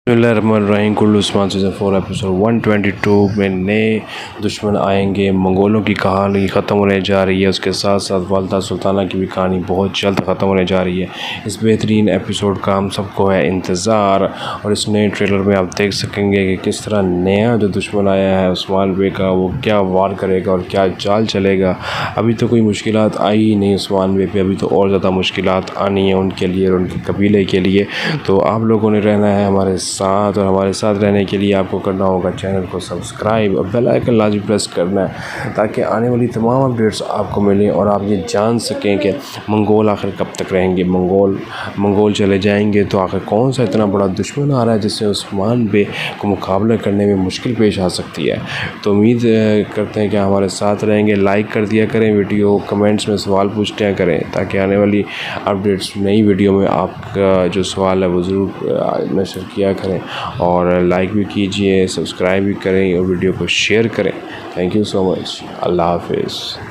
बिस्मिल्लाहिर्रहमानिर्रहीम। Kurulus Osman season 4 episode 122 में नए दुश्मन आएंगे। मंगोलों की कहानी ख़त्म होने जा रही है, उसके साथ साथ वालदा सुल्ताना की भी कहानी बहुत जल्द ख़त्म होने जा रही है। इस बेहतरीन एपिसोड का हम सबको है इंतज़ार, और इस नए ट्रेलर में आप देख सकेंगे कि किस तरह नया जो दुश्मन आया है उस्मान बे का, वो क्या वार करेगा और क्या चाल चलेगा। अभी तो कोई मुश्किलात आई ही नहीं उस्मान बे पे, अभी तो और ज़्यादा मुश्किलात आनी है उनके लिए और उनके कबीले के लिए। तो आप लोगों ने रहना है हमारे साथ, और हमारे साथ रहने के लिए आपको करना होगा चैनल को सब्सक्राइब और बेल आइकन लाजमी प्रेस करना है, ताकि आने वाली तमाम अपडेट्स आपको मिलें और आप ये जान सकें कि मंगोल आखिर कब तक रहेंगे। मंगोल चले जाएंगे तो आखिर कौन सा इतना बड़ा दुश्मन आ रहा है जिससे उस्मान बे को मुकाबला करने में मुश्किल पेश आ सकती है। तो उम्मीद करते हैं कि हमारे साथ रहेंगे। लाइक कर दिया करें वीडियो, कमेंट्स में सवाल पूछते करें, ताकि आने वाली अपडेट्स नई वीडियो में आपका जो सवाल है वो ज़रूर नशर किया करें। और लाइक भी कीजिए, सब्सक्राइब भी करें और वीडियो को शेयर करें। Thank you so much. Allah हाफिज़।